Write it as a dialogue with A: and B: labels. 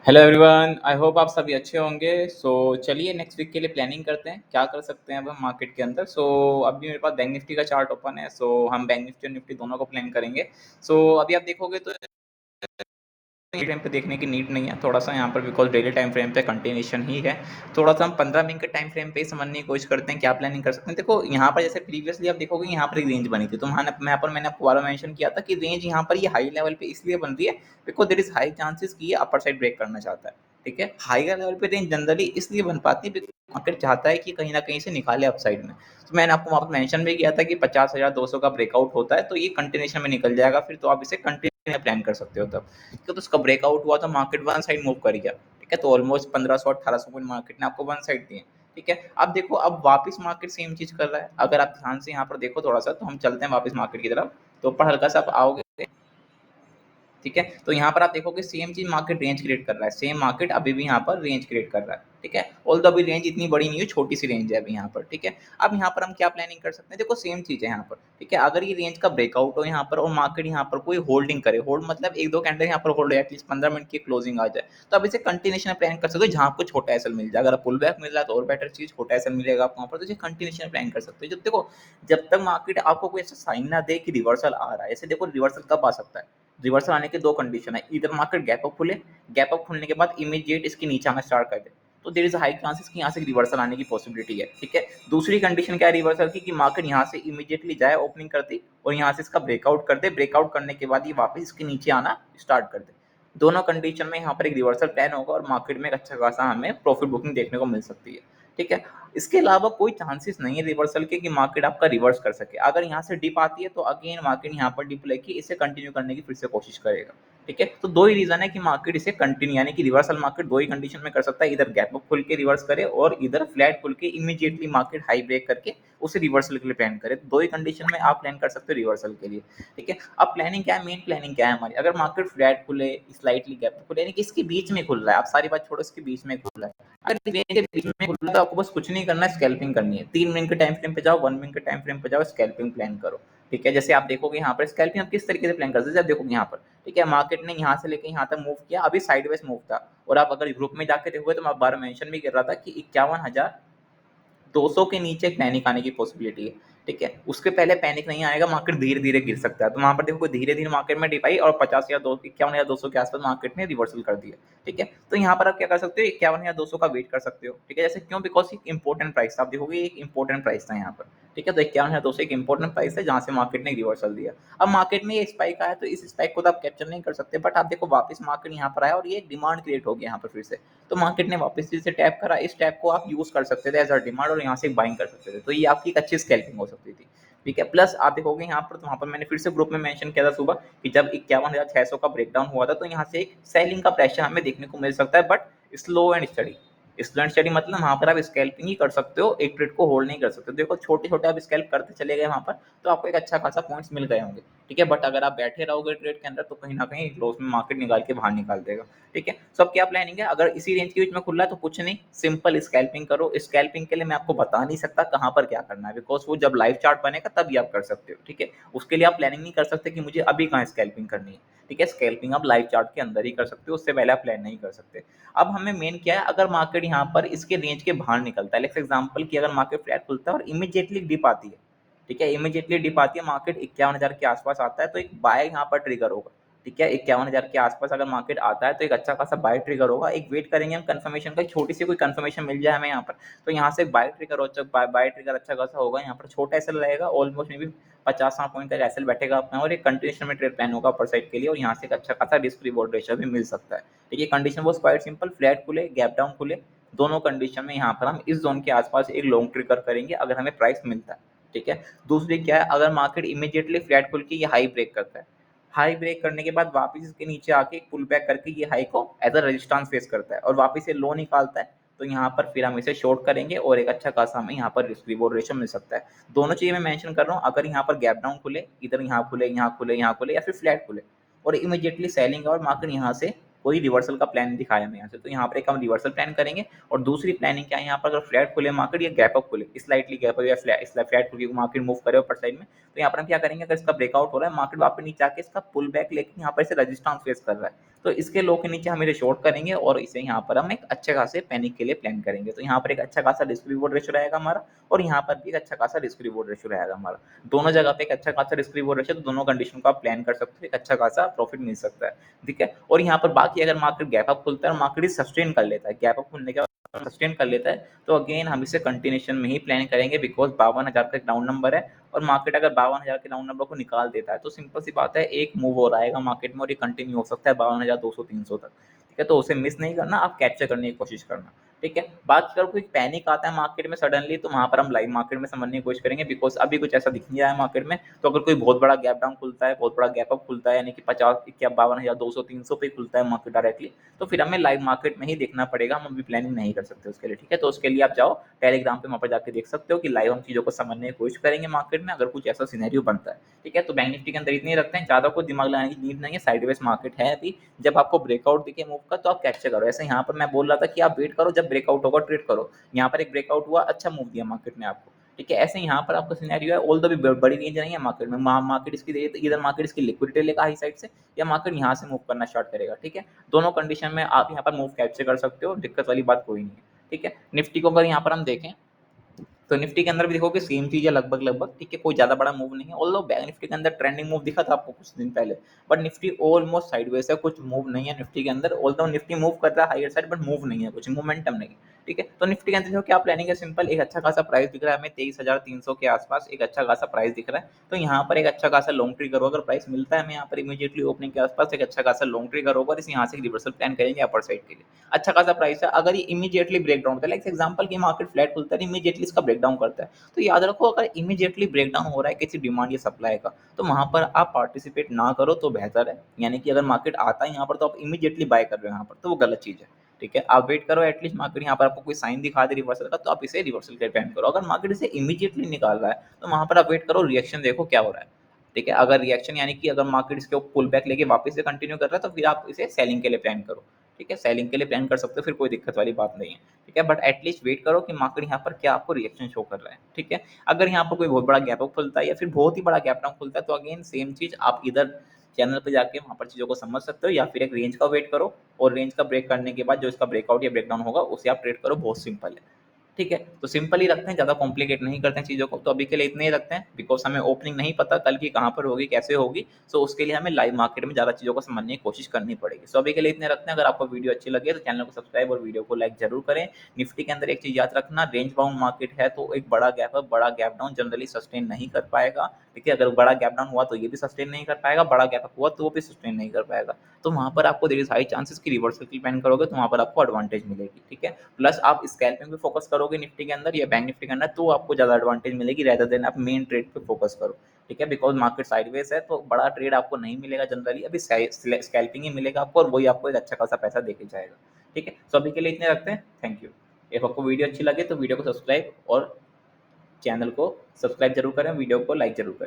A: Hello everyone, I hope आप सभी अच्छे होंगे। चलिए नेक्स्ट वीक के लिए प्लानिंग करते हैं, क्या कर सकते हैं अब हम मार्केट के अंदर। अभी मेरे पास बैंक निफ्टी का चार्ट ओपन है। हम बैंक निफ्टी और निफ्टी दोनों को प्लान करेंगे। अभी आप देखोगे तो टाइम पे देखने की नीड नहीं है थोड़ा सा यहाँ पर, बिकॉज डेली टाइम फ्रेम पे कंटिन्यूशन ही है। थोड़ा सा हम 15 मिनट के टाइम फ्रेम पे ही समझने की कोशिश करते हैं क्या प्लानिंग कर सकते हैं। देखो यहाँ पर जैसे प्रीवियसली आप देखोगे यहाँ पर एक रेंज बनी थी, तो यहाँ पर मैंने आपको वाला मेंशन किया था कि रेंज यहाँ पर ये हाई लेवल पे इसलिए बन रही है because there is high chances कि ये अपर साइड ब्रेक करना चाहता है। ठीक है, हाइयर लेवल पे रेंज जनरली इसलिए बन पाती है मार्केट चाहता है कि कहीं ना कहीं से निकाले अपसाइड में। तो मैंने आपको वहाँ पर मेंशन भी किया था कि 50,200 का ब्रेकआउट होता है तो ये कंटिन्यूशन में निकल जाएगा, फिर तो आप इसे कंटिन्यू प्लान कर सकते हो तब। तो उसका ब्रेकआउट हुआ तो मार्केट वन साइड मूव कर गया। ठीक है, तो ऑलमोस्ट 1500-1800 पॉइंट मार्केट ने आपको वन साइड दिए। ठीक है, अब देखो अब वापस मार्केट सेम चीज कर रहा है। अगर आप ध्यान से यहाँ पर देखो थोड़ा सा, तो हम चलते हैं वापस मार्केट की तरफ। तो ऊपर हल्का सा आप आओगे, ठीक है, तो यहाँ पर आप देखोगे सेम चीज मार्केट रेंज क्रिएट कर रहा है, सेम मार्केट अभी भी यहाँ पर रेंज क्रिएट कर रहा है। ठीक है, ऑल द अभी रेंज इतनी बड़ी नहीं है, छोटी सी रेंज है अभी यहाँ पर। ठीक है, अब यहाँ पर हम क्या प्लानिंग कर सकते हैं, देखो सेम चीज है यहाँ पर। ठीक है, अगर ये रेंज का ब्रेकआउट हो यहाँ पर और मार्केट यहाँ पर कोई होल्डिंग करे, होल्ड मतलब एक दो कैंडल यहाँ पर होल्ड है, एटलीस्ट 15 मिनट की क्लोजिंग आ जाए, तो अब इसे कंटिन्यूशन प्लान कर सकते हो जहाँ आपको छोटा एसएल मिल जाए। अगर पुल बैक मिल रहा है तो और बेटर चीज, छोटा एसएल मिलेगा आपको वहाँ पर, तो कंटिन्यूशन प्लान कर सकते हो। जब देखो जब तक मार्केट आपको कोई ऐसा साइन ना दे कि रिवर्सल आ रहा है, ऐसे देखो रिवर्सल कब आ सकता है, रिवर्सल आने के दो कंडीशन है, इधर मार्केट गैप अप खुले, गैप अप खुलने के बाद इमीडिएट इसके नीचे आना स्टार्ट कर दे, तो देयर इज हाई चांसेस कि यहाँ से रिवर्सल आने की पॉसिबिलिटी है। ठीक है, दूसरी कंडीशन क्या है रिवर्सल की, कि मार्केट यहाँ से इमीडिएटली जाए ओपनिंग करती और यहाँ से इसका ब्रेकआउट कर दे, ब्रेकआउट करने के बाद ये वापस इसके नीचे आना स्टार्ट कर दे। दोनों कंडीशन में यहाँ पर एक रिवर्सल प्लान होगा और मार्केट में एक अच्छा खासा हमें प्रॉफिट बुकिंग देखने को मिल सकती है। ठीक है, इसके अलावा कोई चांसेस नहीं है रिवर्सल के कि मार्केट आपका रिवर्स कर सके। अगर यहाँ से डिप आती है तो अगेन मार्केट यहाँ पर डिप लेके इसे कंटिन्यू करने की फिर से कोशिश करेगा। ठीक है, तो दो ही रीजन है कि मार्केट इसे कंटिन्यू यानी कि रिवर्सल मार्केट दो ही कंडीशन में कर सकता है, इधर गैप अप खुल के रिवर्स करे और इधर फ्लैट खुल के इमीडिएटली मार्केट हाई ब्रेक करके उसे रिवर्सल के लिए प्लान करे। तो दो ही कंडीशन में आप प्लान कर सकते हो रिवर्सल के लिए। ठीक है, अब प्लानिंग क्या है, मेन प्लानिंग क्या है हमारी, अगर मार्केट फ्लैट खुले स्लाइटली गैप खुले यानी कि इसके बीच में खुल रहा है, आप सारी बात छोड़ो, इसके बीच में खुल रहा है, अगर रेंज के बीच में खुल रहा है तो आपको बस कुछ नहीं करना है, स्कैल्पिंग करनी है। 3 मिनट के टाइम फ्रेम पे जाओ, 1 मिनट के टाइम फ्रेम पे जाओ, स्कैल्पिंग प्लान करो। ठीक है, जैसे आप देखोगे यहाँ पर स्कैल्पिंग आप किस तरीके से प्लान कर सकते हैं, आप देखोगे यहाँ पर, ठीक है, मार्केट ने यहाँ से लेके यहाँ तक मूव किया, अभी साइडवेज मूव था, और आप अगर ग्रुप में जाके देखोगे तो मैं बार मेंशन भी कर रहा था कि 51,200 के नीचे पैनिक आने की पॉसिबिलिटी है। ठीक है, उसके पहले पैनिक नहीं आएगा, मार्केट धीरे धीरे गिर सकता है। तो वहां पर देखो धीरे धीरे मार्केट में डिप आई और 51,200 के आसपास मार्केट ने रिवर्सल कर दिया। ठीक है, तो यहाँ पर आप क्या कर सकते हो, 51,200 का वेट कर सकते हो। ठीक है, जैसे क्यों, बिकॉज एक इंपॉर्टेंट प्राइस था, आप देखोगे एक इंपॉर्टेंट प्राइस था यहाँ पर। ठीक है, तो 51,200 एक इंपॉर्टेंट प्राइस है जहाँ से मार्केट ने रिवर्सल दिया। अब मार्केट में ये स्पाइक आया तो इस स्पाइक को तो आप कैप्चर नहीं कर सकते, बट आप देखो वापस मार्केट यहाँ पर आया और ये डिमांड क्रिएट हो गया यहाँ पर फिर से, तो मार्केट ने वापस फिर से टैप करा, इस टैप को आप यूज कर सकते थे एज अ डिमांड और यहाँ से बाइंग कर सकते थे, तो ये आपकी एक अच्छी स्कैल्पिंग हो सकती थी। ठीक है, प्लस आप देखोगे यहाँ पर, तो वहाँ पर मैंने फिर से ग्रुप में मेंशन किया था सुबह कि जब 51,600 का ब्रेकडाउन हुआ था तो यहाँ से एक सेलिंग का प्रेशर हमें देखने को मिल सकता है, but slow and study. Slow and study मतलब वहाँ पर आप स्कैल्पिंग ही कर सकते हो, एक ट्रेड को होल्ड नहीं कर सकते। देखो छोटे छोटे आप स्कैल्प करते चले गए वहाँ पर, तो आपको एक अच्छा खासा पॉइंट्स मिल गए होंगे। ठीक है, बट अगर आप बैठे रहोगे ट्रेड के अंदर तो कहीं ना कहीं लॉस में मार्केट निकाल के बाहर निकाल देगा। ठीक है, सब क्या प्लानिंग है, अगर इसी रेंज के बीच में खुल रहा है तो कुछ नहीं, सिंपल स्कैल्पिंग करो। स्कैल्पिंग के लिए मैं आपको बता नहीं सकता कहाँ पर क्या करना है, बिकॉज वो जब लाइव चार्ट बनेगा तभी आप कर सकते हो। ठीक है, उसके लिए आप प्लानिंग नहीं कर सकते कि मुझे अभी कहाँ स्कैल्पिंग करनी है। ठीक है, स्कैल्पिंग आप लाइव चार्ट के अंदर ही कर सकते हो, उससे पहले आप प्लान नहीं कर सकते। अब हमें मेन क्या है, अगर मार्केट यहाँ पर इसके रेंज के बाहर निकलता है, लेट्स एग्जांपल कि अगर मार्केट फ्लैट खुलता है और इमीडिएटली डिप आती है, ठीक है, इमीडिएटली डिप आती है, मार्केट 51,000 के आसपास आता है, तो एक बाय यहाँ पर ट्रिगर होगा। ठीक है, 51,000 के आसपास अगर मार्केट आता है तो एक अच्छा खासा बाय ट्रिगर होगा। एक वेट करेंगे हम कंफर्मेशन का, छोटी सी कोई कंफर्मेशन मिल जाए हमें यहाँ पर, तो यहाँ से बाय ट्रिगर हो, बाय ट्रिगर अच्छा खासा होगा। यहाँ पर छोटा एसएल रहेगा, ऑलमोस्ट मे बी 50 पॉइंट का एसएल बैठेगा अपना, और एक कंटिन्यूशन में ट्रेड प्लान होगा अपर साइड के लिए, और यहाँ से एक अच्छा खासा रिस्क रिवॉर्ड रेशियो भी मिल सकता है। ठीक है, कंडीशन वो क्वाइट सिंपल, फ्लैट खुले गैप डाउन खुले, दोनों कंडीशन में यहाँ पर हम इस जोन के आसपास एक लॉन्ग ट्रिगर करेंगे अगर हमें प्राइस मिलता है। ठीक है, दूसरी क्या है, अगर मार्केट इमीडिएटली फ्लैट खुल के ये हाई ब्रेक करता है, हाई ब्रेक करने के बाद वापस इसके नीचे आके पुल बैक करके ये हाई को एज अ रेजिस्टेंस फेस करता है और वापस ये लो निकालता है, तो यहाँ पर फिर हम इसे शॉर्ट करेंगे और एक अच्छा खासा हमें यहाँ पर रिस्क रिवॉर्ड रेशियो मिल सकता है। दोनों चीजें मैं मेंशन कर रहा हूँ, अगर यहाँ पर गैप डाउन खुले, इधर यहाँ खुले, यहाँ खुले, यहाँ खुले, या फिर फ्लैट खुले और इमीडिएटली सेलिंग और मार्केट यहाँ से कोई रिवर्सल का प्लान दिखाया हमें यहाँ से, तो यहाँ पर एक हम रिवर्सल प्लान करेंगे। और दूसरी प्लानिंग क्या है, यहाँ पर अगर फ्लैट खुले मार्केट या गैप अप खुले, स्लाइटली गैप अप या फ्लैट खुले मार्केट मूव करे ऊपर साइड में, तो यहाँ पर हम क्या करेंगे, अगर इसका ब्रेकआउट हो रहा है मार्केट वापस नीचे आके इसका पुल बैक लेके यहाँ पर इसे रेजिस्टेंस फेस कर रहा है, तो इसके लो के नीचे हम इसे शॉर्ट करेंगे और इसे यहाँ पर हम एक अच्छे खासे पैनिक के लिए प्लान करेंगे। तो यहाँ पर एक अच्छा खासा रिस्क रिवॉर्ड रेशियो रहेगा हमारा और यहाँ पर भी एक अच्छा खासा रिस्क रिवॉर्ड रेशियो रहेगा हमारा। दोनों जगह पे एक अच्छा खासा रिस्क रिवॉर्ड रेशियो, तो दोनों कंडीशन को आप प्लान कर सकते हो, एक अच्छा खासा प्रॉफिट मिल सकता है, ठीक है। और यहाँ पर बाकी अगर मार्केट गैप अप खुलता है और मार्केट सस्टेन कर लेता है, गैप अप खुलने के बाद सस्टेन कर लेता है, तो अगेन हम इसे कंटिन्यूशन में ही प्लान करेंगे, बिकॉज 52,000 का एक डाउन नंबर है और मार्केट अगर 52,000 के डाउन नंबर को निकाल देता है तो सिंपल सी बात है, एक मूव हो रहा है मार्केट में और ये कंटिन्यू हो सकता है 52,200-300 तक, ठीक है। तो उसे मिस नहीं करना, आप कैप्चर करने की कोशिश करना, ठीक है। बात करो कोई पैनिक आता है मार्केट में सडनली, तो वहाँ पर हम लाइव मार्केट में समझने की कोशिश करेंगे, बिकॉज अभी कुछ ऐसा दिख नहीं रहा है मार्केट में। तो अगर कोई बहुत बड़ा गैप डाउन खुलता है, बहुत बड़ा गैप अप खुलता है, यानी कि 52,000, 52,200, 300 पे खुलता है मार्केट डायरेक्टली, तो फिर हमें लाइव मार्केट में ही देखना पड़ेगा, हम अभी प्लानिंग नहीं कर सकते उसके लिए, ठीक है। तो उसके लिए आप जाओ टेलीग्राम पे, वहाँ पर जाके देख सकते हो कि लाइव हम चीज़ों को समझने की कोशिश करेंगे मार्केट में, अगर कुछ ऐसा सिनेरियो बनता है, ठीक है। तो बैंक निफ्टी के अंदर इतने ही रखते हैं, ज़्यादा कुछ दिमाग लगाने की नीड नहीं है, साइडवेज मार्केट है अभी। जब आपको ब्रेकआउट दिखे मूव का तो आप कैप्चर करो। ऐसे यहाँ पर मैं बोल रहा था कि आप वेट करो, जब ब्रेकआउट होगा ट्रेड करो। यहाँ पर एक ब्रेकआउट हुआ, अच्छा मूव दिया मार्केट ने आपको, ठीक है। ऐसे यहाँ पर आपका सिनेरियो है, ऑल द भी बड़ी रेंज नहीं है मार्केट में, मार्केट इसकी इधर मार्केट इसकी लिक्विडिटी लेगा हाई साइड से, या मार्केट यहाँ से मूव करना स्टार्ट करेगा, ठीक है। दोनों कंडीशन में आप यहाँ पर मूव कैप्चर कर सकते हो, दिक्कत वाली बात कोई नहीं है, ठीक है। निफ्टी को अगर यहाँ पर हम देखें तो निफ्टी के अंदर भी देखो कि सेम चीज़ है लगभग, ठीक है। कोई ज़्यादा बड़ा मूव नहीं है, ऑल्दो बैंक निफ्टी के अंदर ट्रेंडिंग मूव दिखा था आपको कुछ दिन पहले, बट निफ्टी ऑलमोस्ट साइडवेज है, कुछ मूव नहीं है निफ्टी के अंदर। ऑल्दो निफ्टी मूव कर रहा है हायर साइड, बट मूव नहीं है, कुछ मोमेंटम नहीं, ठीक है। तो निफ्टी के अंदर देखो क्या प्लानिंग है, सिंपल एक अच्छा खासा प्राइस दिख रहा है हमें 23,300 के आसपास, एक अच्छा खासा प्राइस दिख रहा है। तो यहाँ पर एक अच्छा खासा लॉन्ग ट्रिगर होगा, अगर प्राइस मिलता है हमें यहाँ पर इमीडिएटली ओपनिंग के आसपास एक अच्छा खासा लॉन्ग ट्रिगर होगा, इस यहाँ से रिवर्सल प्लान करेंगे अपर साइड के लिए। अच्छा खासा प्राइस है, अगर ये इमीडिएटली ब्रेक डाउन होता है, लाइक एग्जांपल की मार्केट फ्लैट खुलता है, इमीडिएटली इसका ब्रेक डाउन करता है, तो याद रखो अगर इमीडिएटली ब्रेकडाउन हो रहा है किसी डिमांड या सप्लाई का, तो वहां पर आप पार्टिसिपेट ना करो तो बेहतर है। यानी कि अगर मार्केट आता है यहाँ पर तो आप इमीडिएटली बाय कर रहे हो यहाँ पर, तो वो गलत चीज़ है, ठीक है। आप वेट करो, एटलीस्ट मार्केट यहाँ पर आपको कोई साइन दिखा दे रिवर्सल का, तो आप इसे रिवर्सल के टाइम करो। अगर मार्केट इसे इमीडिएटली निकाल रहा है तो वहां पर आप वेट करो, रिएक्शन देखो क्या हो रहा है, ठीक है। अगर रिएक्शन यानी कि अगर मार्केट इसके पुल बैक लेके वापस से कंटिन्यू कर रहा है, तो फिर आप इसे सेलिंग के लिए प्लान करो, ठीक है। सेलिंग के लिए प्लान कर सकते हो, फिर कोई दिक्कत वाली बात नहीं है, ठीक है। बट एटलीस्ट वेट करो कि मार्केट यहाँ पर क्या आपको रिएक्शन शो कर रहा है, ठीक है। अगर यहाँ पर कोई बहुत बड़ा गैप अप खुलता है या फिर बहुत ही बड़ा गैप डाउन खुलता है, तो अगेन सेम चीज़ आप इधर चैनल पे जाके वहाँ पर चीज़ों को समझ सकते हो, या फिर एक रेंज का वेट करो और रेंज का ब्रेक करने के बाद जो इसका ब्रेकआउट या ब्रेकडाउन होगा उसे आप ट्रेड करो, बहुत सिंपल है, ठीक है। तो सिंपल ही रखते हैं, ज़्यादा कॉम्प्लिकेट नहीं करते हैं चीज़ों को। तो अभी के लिए इतने ही रखते हैं, बिकॉज हमें ओपनिंग नहीं पता कल की कहाँ पर होगी, कैसे होगी। सो उसके लिए हमें लाइव मार्केट में ज़्यादा चीज़ों को समझने की कोशिश करनी पड़ेगी। सो अभी के लिए इतने रखते हैं। अगर आपको वीडियो अच्छी लगे तो चैनल को सब्सक्राइब और वीडियो को लाइक जरूर करें। निफ्टी के अंदर एक चीज़ याद रखना, रेंज बाउंड मार्केट है, तो एक बड़ा गैप अप बड़ा गैप डाउन जनरली सस्टेन नहीं कर पाएगा, ठीक है। अगर बड़ा गैप डाउन हुआ तो ये भी सस्टेन नहीं कर पाएगा, बड़ा गैप अप हुआ तो वो भी सस्टेन नहीं कर पाएगा। तो वहाँ पर आपको देयर इज हाई चांसेस कि रिवर्सल की प्लान करोगे तो वहाँ पर आपको एडवांटेज मिलेगी, ठीक है। प्लस आप स्कैल्पिंग पे फोकस करोगे निफ्टी के अंदर या बैंक निफ्टी के अंदर, तो आपको ज़्यादा एडवांटेज मिलेगी रेदर देन आप मेन ट्रेड पे फोकस करो, ठीक है। बिकॉज मार्केट साइडवेज है तो बड़ा ट्रेड आपको नहीं मिलेगा जनरली, अभी स्कैल्पिंग ही मिलेगा आपको, और वही आपको एक अच्छा खासा पैसा देके जाएगा, ठीक है। सो अभी के लिए इतने रखते हैं, थैंक यू। if आपको वीडियो अच्छी लगे तो वीडियो को सब्सक्राइब और चैनल को सब्सक्राइब जरूर करें, वीडियो को लाइक जरूर करें।